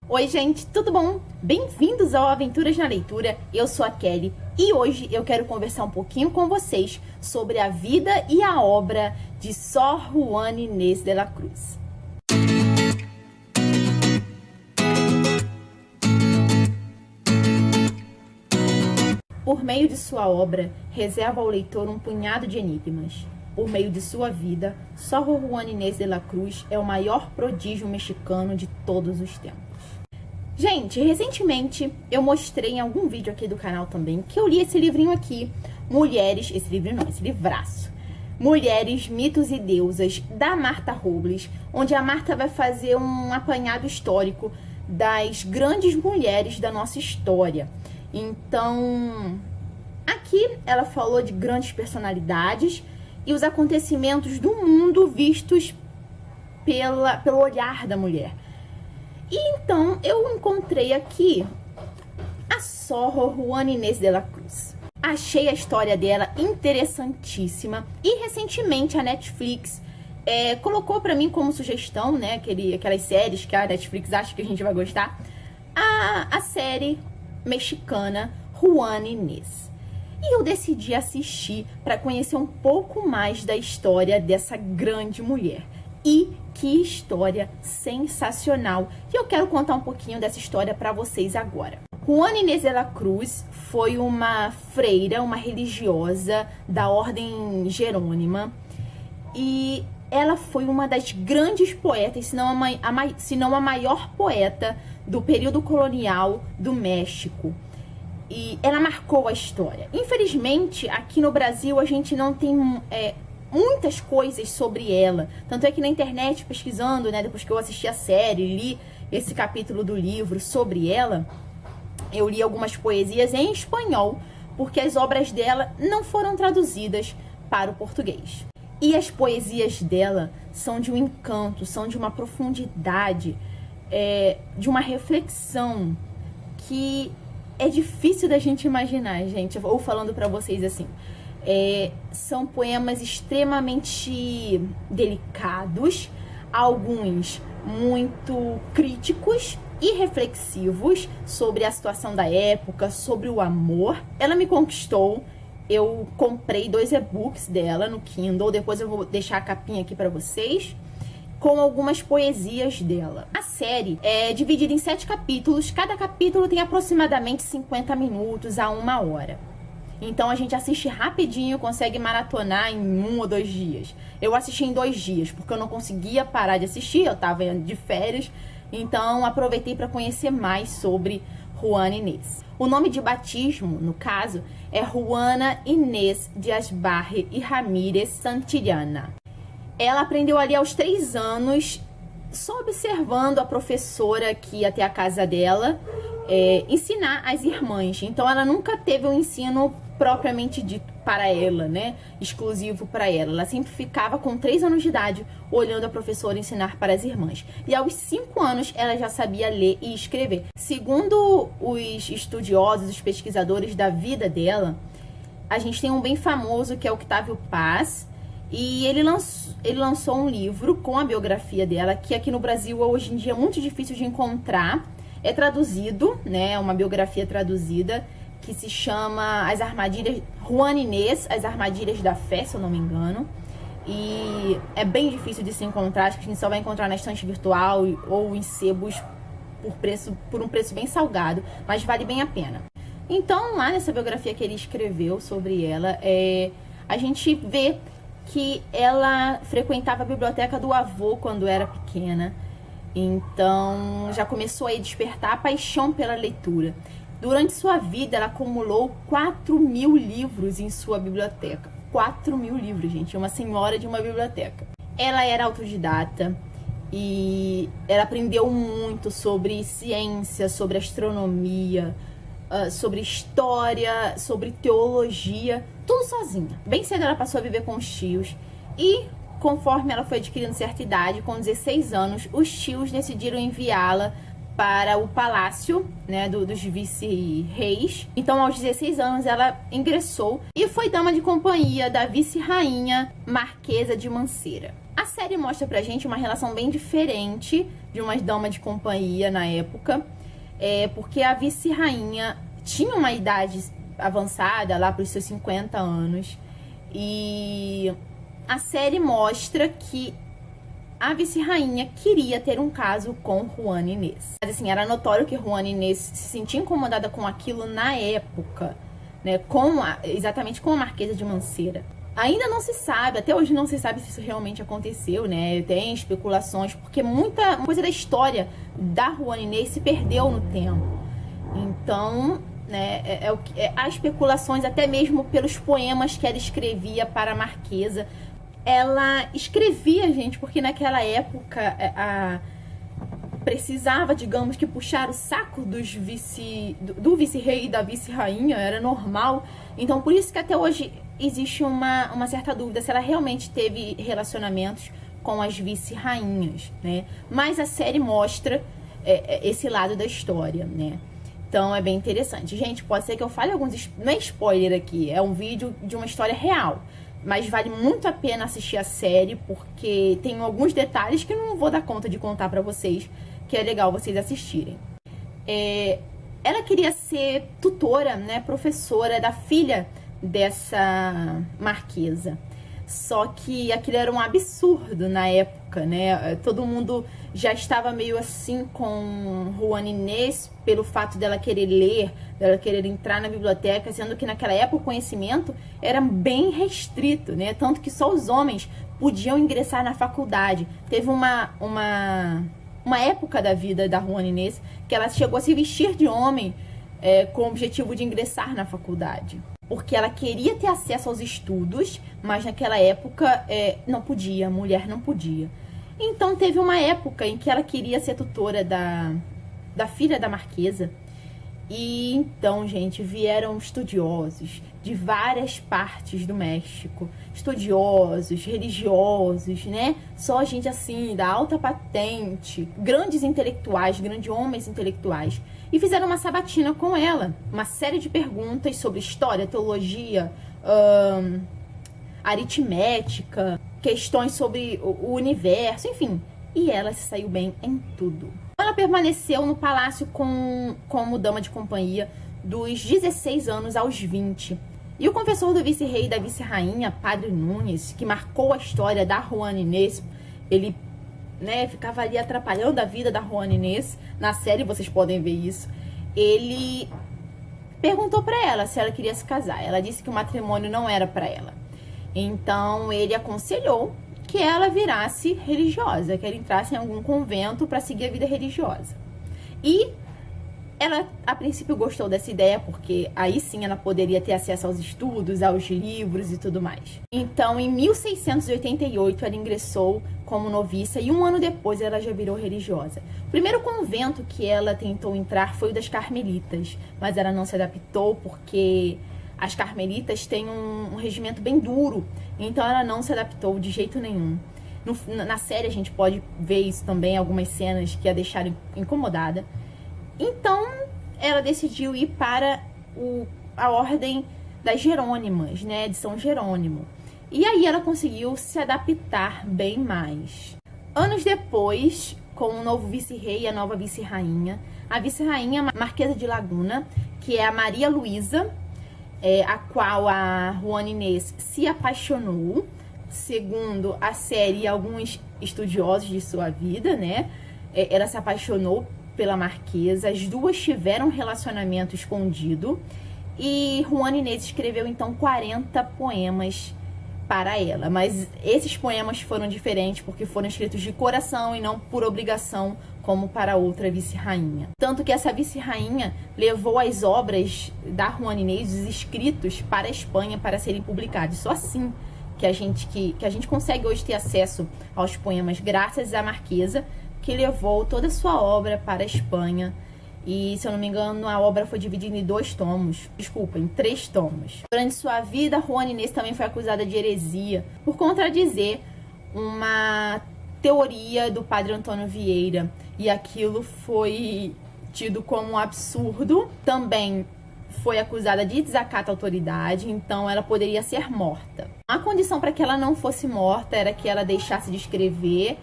Oi gente, tudo bom? Bem-vindos ao Aventuras na Leitura, eu sou a Kelly e hoje eu quero conversar um pouquinho com vocês sobre a vida e a obra de Sor Juana Inés de la Cruz. Por meio de sua obra, reserva ao leitor um punhado de enigmas. Por meio de sua vida, Sor Juana Inés de la Cruz é o maior prodígio mexicano de todos os tempos. Gente, recentemente eu mostrei em algum vídeo aqui do canal também que eu li esse livrinho aqui, Mulheres, esse livrinho não, esse livraço, Mulheres, Mitos e Deusas, da Martha Robles, onde a Martha vai fazer um apanhado histórico das grandes mulheres da nossa história. Então, aqui ela falou de grandes personalidades e os acontecimentos do mundo vistos pelo olhar da mulher. E então eu encontrei aqui a Sor Juana Inés de la Cruz. Achei a história dela interessantíssima e recentemente a Netflix colocou pra mim como sugestão, né, aquelas séries que a Netflix acha que a gente vai gostar, a série mexicana Juana Inés. E eu decidi assistir para conhecer um pouco mais da história dessa grande mulher. E que história sensacional! E eu quero contar um pouquinho dessa história para vocês agora. Juana Inés de la Cruz foi uma freira, uma religiosa da ordem jerônima. E ela foi uma das grandes poetas, se não a maior poeta do período colonial do México. E ela marcou a história. Infelizmente, aqui no Brasil, a gente não tem muitas coisas sobre ela. Tanto é que na internet, pesquisando, né, depois que eu assisti a série, li esse capítulo do livro sobre ela, eu li algumas poesias em espanhol, porque as obras dela não foram traduzidas para o português. E as poesias dela são de um encanto, são de uma profundidade, de uma reflexão que é difícil da gente imaginar, gente. Ou falando pra vocês assim, são poemas extremamente delicados, alguns muito críticos e reflexivos sobre a situação da época, sobre o amor. Ela me conquistou. Eu comprei 2 e-books dela no Kindle, depois eu vou deixar a capinha aqui pra vocês, com algumas poesias dela. A série é dividida em 7 capítulos, cada capítulo tem aproximadamente 50 minutos a 1 hora. Então a gente assiste rapidinho, consegue maratonar em 1 ou 2 dias. Eu assisti em 2 dias, porque eu não conseguia parar de assistir, eu tava de férias, então aproveitei para conhecer mais sobre Juana Inés. O nome de batismo, no caso, é Juana Inés de Asbarre e Ramírez Santillana. Ela aprendeu ali aos 3 anos, só observando a professora que ia até a casa dela, ensinar as irmãs. Então ela nunca teve um ensino propriamente dito para ela, né? Exclusivo para ela. Ela sempre ficava com 3 anos de idade, olhando a professora ensinar para as irmãs. E aos 5 anos ela já sabia ler e escrever. Segundo os estudiosos, os pesquisadores da vida dela, a gente tem um bem famoso que é Octávio Paz. E ele lançou um livro com a biografia dela, que aqui no Brasil hoje em dia é muito difícil de encontrar. É traduzido, né? Uma biografia traduzida, que se chama As Armadilhas, Juana Inés, As Armadilhas da Fé, se eu não me engano. E é bem difícil de se encontrar, acho que a gente só vai encontrar na estante virtual ou em sebos por um preço bem salgado, mas vale bem a pena. Então, lá nessa biografia que ele escreveu sobre ela, a gente vê que ela frequentava a biblioteca do avô quando era pequena. Então, já começou a despertar a paixão pela leitura. Durante sua vida, ela acumulou 4.000 livros em sua biblioteca. 4.000 livros, gente. É uma senhora de uma biblioteca. Ela era autodidata e ela aprendeu muito sobre ciência, sobre astronomia, sobre história, sobre teologia, tudo sozinha. Bem cedo ela passou a viver com os tios e, conforme ela foi adquirindo certa idade, com 16 anos, os tios decidiram enviá-la para o palácio, né, dos vice-reis. Então, aos 16 anos, ela ingressou e foi dama de companhia da vice-rainha Marquesa de Mancera. A A série mostra pra gente uma relação bem diferente de uma dama de companhia na época, porque a vice-rainha tinha uma idade avançada, lá pros seus 50 anos, e a série mostra que a vice-rainha queria ter um caso com Juana Inês. Mas assim, era notório que Juana Inês se sentia incomodada com aquilo na época, né? Exatamente com a Marquesa de Mancera. Ainda não se sabe, até hoje não se sabe se isso realmente aconteceu, né? Tem especulações, porque muita coisa da história da Juana Inês se perdeu no tempo. Então, né, há especulações até mesmo pelos poemas que ela escrevia para a Marquesa. Ela escrevia, gente, porque naquela época precisava, digamos, que puxar o saco do vice-rei e da vice-rainha, era normal. Então, por isso que até hoje existe uma certa dúvida se ela realmente teve relacionamentos com as vice-rainhas, né? Mas a série mostra esse lado da história, né? Então, é bem interessante. Gente, pode ser que eu fale alguns... Não é spoiler aqui, é um vídeo de uma história real. Mas vale muito a pena assistir a série, porque tem alguns detalhes que eu não vou dar conta de contar pra vocês, que é legal vocês assistirem. Ela queria ser tutora, né, professora da filha dessa marquesa. Só que aquilo era um absurdo na época, né? Todo mundo já estava meio assim com Juana Inês pelo fato dela querer ler, dela querer entrar na biblioteca, sendo que naquela época o conhecimento era bem restrito, né? Tanto que só os homens podiam ingressar na faculdade. Teve uma época da vida da Juana Inês que ela chegou a se vestir de homem com o objetivo de ingressar na faculdade. Porque ela queria ter acesso aos estudos, mas naquela época não podia, a mulher não podia. Então teve uma época em que ela queria ser tutora da filha da marquesa. E então, gente, vieram estudiosos de várias partes do México. Estudiosos, religiosos, né? Só gente assim, da alta patente. Grandes intelectuais, grandes homens intelectuais. E fizeram uma sabatina com ela. Uma série de perguntas sobre história, teologia, aritmética, questões sobre o universo, enfim. E ela se saiu bem em tudo. Ela permaneceu no palácio como dama de companhia dos 16 anos aos 20. E o confessor do vice-rei e da vice-rainha, Padre Nunes, que marcou a história da Juana Inês, ele, né, ficava ali atrapalhando a vida da Juana Inês. Na série vocês podem ver isso. Ele perguntou pra ela se ela queria se casar. Ela disse que o matrimônio não era pra ela. Então ele aconselhou que ela virasse religiosa, que ela entrasse em algum convento para seguir a vida religiosa. E ela, a princípio, gostou dessa ideia, porque aí sim ela poderia ter acesso aos estudos, aos livros e tudo mais. Então, em 1688, ela ingressou como noviça e um ano depois ela já virou religiosa. O primeiro convento que ela tentou entrar foi o das Carmelitas, mas ela não se adaptou porque as Carmelitas têm um regimento bem duro, então ela não se adaptou de jeito nenhum. Na série a gente pode ver isso também, algumas cenas que a deixaram incomodada. Então ela decidiu ir para a ordem das Jerônimas, né, de São Jerônimo. E aí ela conseguiu se adaptar bem mais. Anos depois, com o novo vice-rei e a nova vice-rainha, a vice-rainha Marquesa de Laguna, que é a Maria Luísa, a qual a Juana Inês se apaixonou, segundo a série e alguns estudiosos de sua vida, né? Ela se apaixonou pela Marquesa, as duas tiveram um relacionamento escondido e Juana Inês escreveu então 40 poemas para ela, mas esses poemas foram diferentes porque foram escritos de coração e não por obrigação, como para outra vice-rainha. Tanto que essa vice-rainha levou as obras da Juana Inês, os escritos, para a Espanha para serem publicados. Só assim que a gente consegue hoje ter acesso aos poemas, graças à Marquesa, que levou toda a sua obra para a Espanha. E, se eu não me engano, a obra foi dividida em 2 tomos. Desculpa, em 3 tomos. Durante sua vida, Juana Inês também foi acusada de heresia por contradizer uma teoria do padre Antônio Vieira. E aquilo foi tido como um absurdo. Também foi acusada de desacato à autoridade, então ela poderia ser morta. A condição para que ela não fosse morta era que ela deixasse de escrever,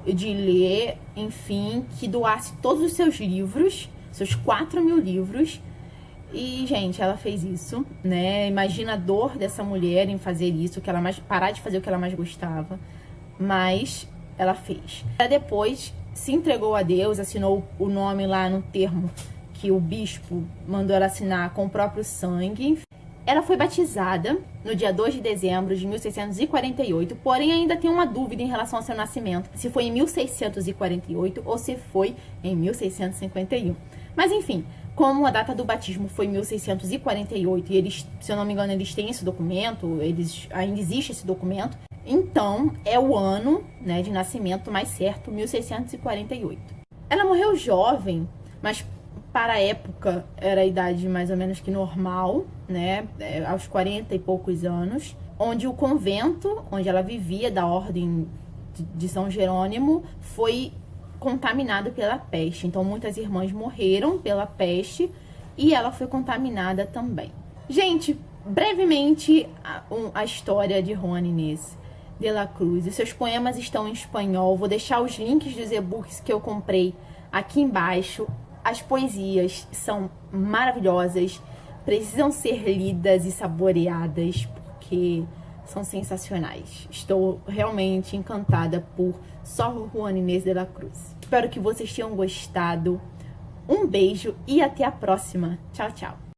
de ler, enfim, que doasse todos os seus livros, seus 4.000 livros. E, gente, ela fez isso, né? Imagina a dor dessa mulher em fazer isso, que ela parar de fazer o que ela mais gostava. Mas ela fez. Ela depois se entregou a Deus, assinou o nome lá no termo que o bispo mandou ela assinar com o próprio sangue. Ela foi batizada no dia 2 de dezembro de 1648, porém ainda tem uma dúvida em relação ao seu nascimento, se foi em 1648 ou se foi em 1651. Mas enfim, como a data do batismo foi 1648 e eles, se eu não me engano, eles têm esse documento, ainda existe esse documento, então é o ano, né, de nascimento mais certo, 1648. Ela morreu jovem, mas para a época era a idade mais ou menos que normal, né, aos 40 e poucos anos, onde o convento onde ela vivia, da Ordem de São Jerônimo, foi contaminado pela peste. Então muitas irmãs morreram pela peste e ela foi contaminada também. Gente, brevemente a história de Juana Inés de la Cruz. Os seus poemas estão em espanhol, vou deixar os links dos e-books que eu comprei aqui embaixo. As poesias são maravilhosas, precisam ser lidas e saboreadas, porque são sensacionais. Estou realmente encantada por Sor Juana Inés de la Cruz. Espero que vocês tenham gostado. Um beijo e até a próxima. Tchau, tchau.